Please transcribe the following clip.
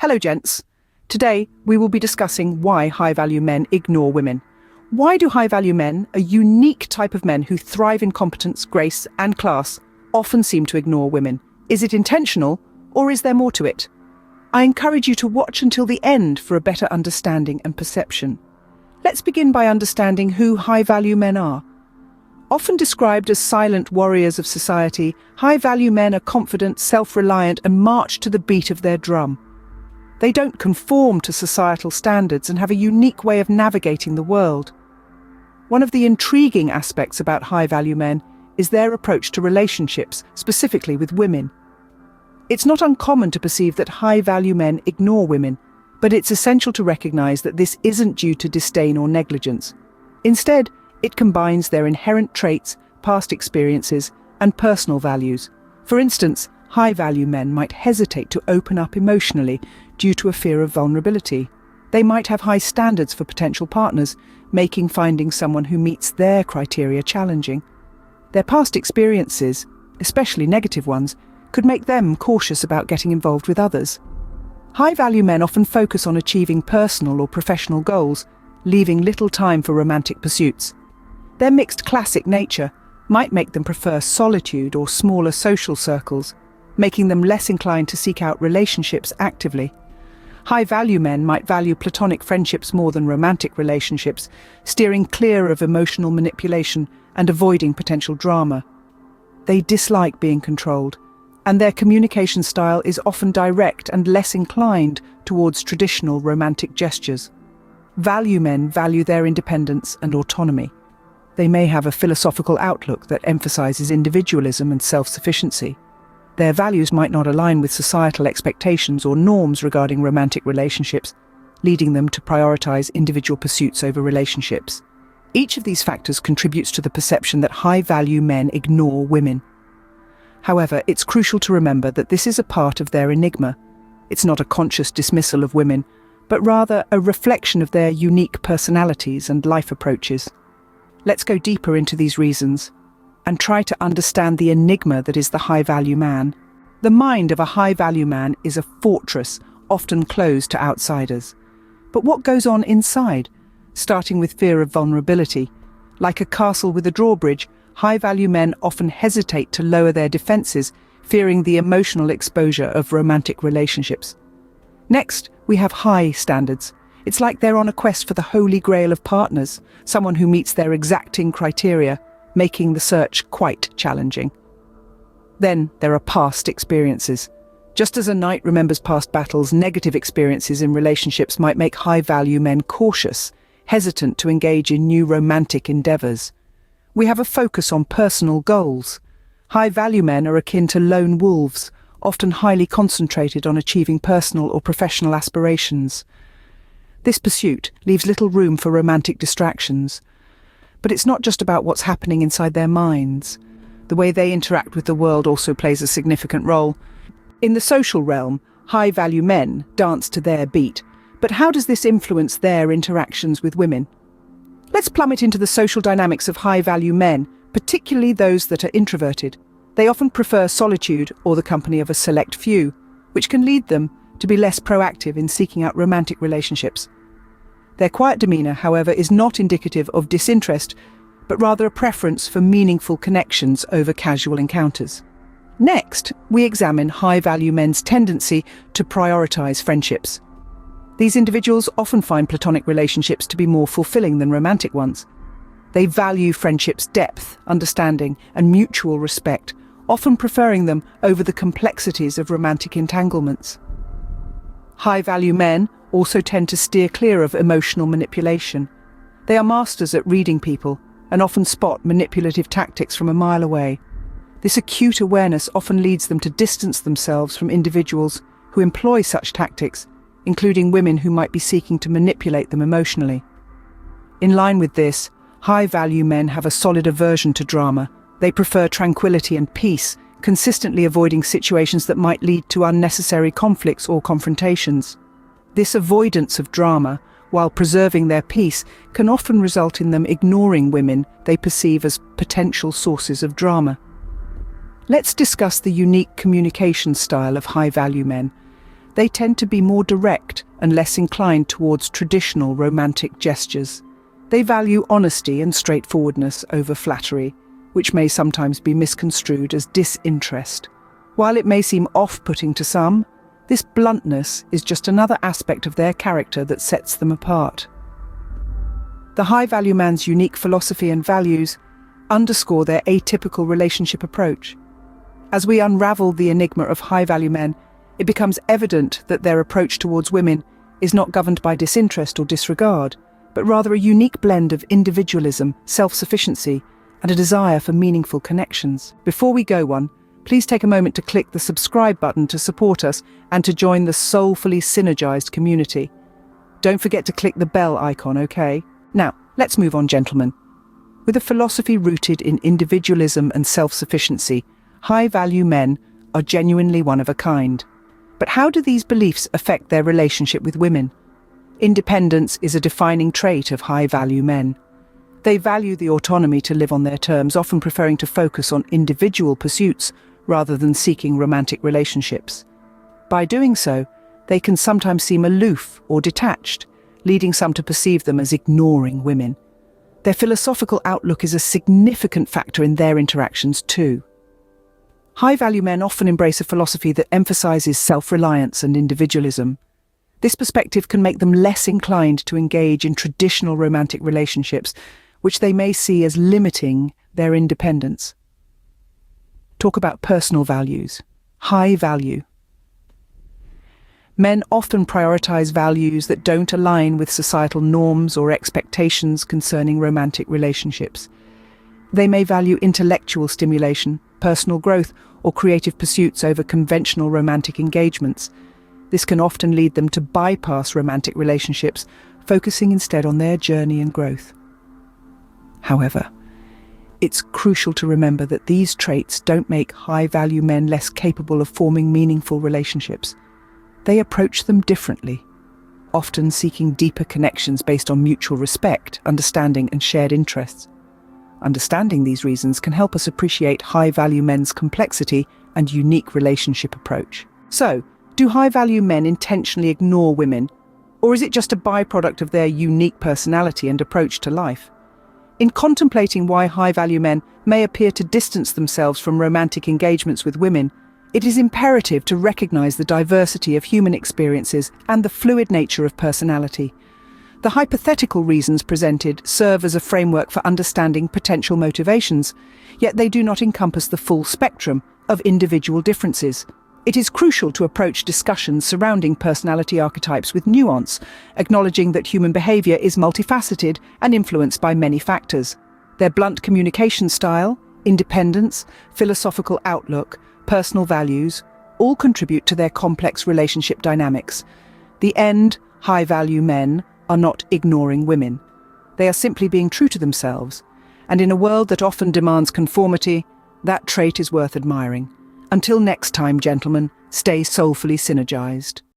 Hello, gents. Today, we will be discussing why high-value men ignore women. Why do high-value men, a unique type of men who thrive in competence, grace, and class, often seem to ignore women? Is it intentional, or is there more to it? I encourage you to watch until the end for a better understanding and perception. Let's begin by understanding who high-value men are. Often described as silent warriors of society, high-value men are confident, self-reliant, and march to the beat of their drum. They don't conform to societal standards and have a unique way of navigating the world. One of the intriguing aspects about high-value men is their approach to relationships, specifically with women. It's not uncommon to perceive that high-value men ignore women, but it's essential to recognize that this isn't due to disdain or negligence. Instead, it combines their inherent traits, past experiences, and personal values. For instance, high-value men might hesitate to open up emotionally due to a fear of vulnerability. They might have high standards for potential partners, making finding someone who meets their criteria challenging. Their past experiences, especially negative ones, could make them cautious about getting involved with others. High-value men often focus on achieving personal or professional goals, leaving little time for romantic pursuits. Their mixed classic nature might make them prefer solitude or smaller social circles, making them less inclined to seek out relationships actively. High-value men might value platonic friendships more than romantic relationships, steering clear of emotional manipulation and avoiding potential drama. They dislike being controlled, and their communication style is often direct and less inclined towards traditional romantic gestures. Value men value their independence and autonomy. They may have a philosophical outlook that emphasizes individualism and self-sufficiency. Their values might not align with societal expectations or norms regarding romantic relationships, leading them to prioritize individual pursuits over relationships. Each of these factors contributes to the perception that high-value men ignore women. However, it's crucial to remember that this is a part of their enigma. It's not a conscious dismissal of women, but rather a reflection of their unique personalities and life approaches. Let's go deeper into these reasons and try to understand the enigma that is the high-value man. The mind of a high-value man is a fortress, often closed to outsiders. But what goes on inside? Starting with fear of vulnerability. Like a castle with a drawbridge, high-value men often hesitate to lower their defenses, fearing the emotional exposure of romantic relationships. Next, we have high standards. It's like they're on a quest for the holy grail of partners, someone who meets their exacting criteria, making the search quite challenging. Then there are past experiences. Just as a knight remembers past battles, negative experiences in relationships might make high-value men cautious, hesitant to engage in new romantic endeavors. We have a focus on personal goals. High-value men are akin to lone wolves, often highly concentrated on achieving personal or professional aspirations. This pursuit leaves little room for romantic distractions. But it's not just about what's happening inside their minds. The way they interact with the world also plays a significant role. In the social realm, high-value men dance to their beat. But how does this influence their interactions with women? Let's plummet into the social dynamics of high-value men, particularly those that are introverted. They often prefer solitude or the company of a select few, which can lead them to be less proactive in seeking out romantic relationships. Their quiet demeanor, however, is not indicative of disinterest, but rather a preference for meaningful connections over casual encounters. Next, we examine high-value men's tendency to prioritize friendships. These individuals often find platonic relationships to be more fulfilling than romantic ones. They value friendships' depth, understanding, and mutual respect, often preferring them over the complexities of romantic entanglements. High-value men also tend to steer clear of emotional manipulation. They are masters at reading people and often spot manipulative tactics from a mile away. This acute awareness often leads them to distance themselves from individuals who employ such tactics, including women who might be seeking to manipulate them emotionally. In line with this, high-value men have a solid aversion to drama. They prefer tranquility and peace, consistently avoiding situations that might lead to unnecessary conflicts or confrontations. This avoidance of drama, while preserving their peace, can often result in them ignoring women they perceive as potential sources of drama. Let's discuss the unique communication style of high-value men. they tend to be more direct and less inclined towards traditional romantic gestures. They value honesty and straightforwardness over flattery, which may sometimes be misconstrued as disinterest. While it may seem off-putting to some, this bluntness is just another aspect of their character that sets them apart. The high-value man's unique philosophy and values underscore their atypical relationship approach. As we unravel the enigma of high-value men, it becomes evident that their approach towards women is not governed by disinterest or disregard, but rather a unique blend of individualism, self-sufficiency, and a desire for meaningful connections. Before we go on, please take a moment to click the subscribe button to support us and to join the soulfully synergized community. Don't forget to click the bell icon, okay? Now, let's move on, gentlemen. With a philosophy rooted in individualism and self-sufficiency, high-value men are genuinely one of a kind. But how do these beliefs affect their relationship with women? Independence is a defining trait of high-value men. They value the autonomy to live on their terms, often preferring to focus on individual pursuits rather than seeking romantic relationships. By doing so, they can sometimes seem aloof or detached, leading some to perceive them as ignoring women. Their philosophical outlook is a significant factor in their interactions too. High-value men often embrace a philosophy that emphasizes self-reliance and individualism. This perspective can make them less inclined to engage in traditional romantic relationships, which they may see as limiting their independence. Talk about personal values. High value. Men often prioritize values that don't align with societal norms or expectations concerning romantic relationships. They may value intellectual stimulation, personal growth, or creative pursuits over conventional romantic engagements. This can often lead them to bypass romantic relationships, focusing instead on their journey and growth. However, it's crucial to remember that these traits don't make high-value men less capable of forming meaningful relationships. They approach them differently, often seeking deeper connections based on mutual respect, understanding, and shared interests. Understanding these reasons can help us appreciate high-value men's complexity and unique relationship approach. So, do high-value men intentionally ignore women, or is it just a byproduct of their unique personality and approach to life? In contemplating why high-value men may appear to distance themselves from romantic engagements with women, it is imperative to recognize the diversity of human experiences and the fluid nature of personality. The hypothetical reasons presented serve as a framework for understanding potential motivations, yet they do not encompass the full spectrum of individual differences. It is crucial to approach discussions surrounding personality archetypes with nuance, acknowledging that human behavior is multifaceted and influenced by many factors. Their blunt communication style, independence, philosophical outlook, personal values, all contribute to their complex relationship dynamics. The end, high-value men are not ignoring women. They are simply being true to themselves, and in a world that often demands conformity, that trait is worth admiring. Until next time, gentlemen, stay soulfully synergized.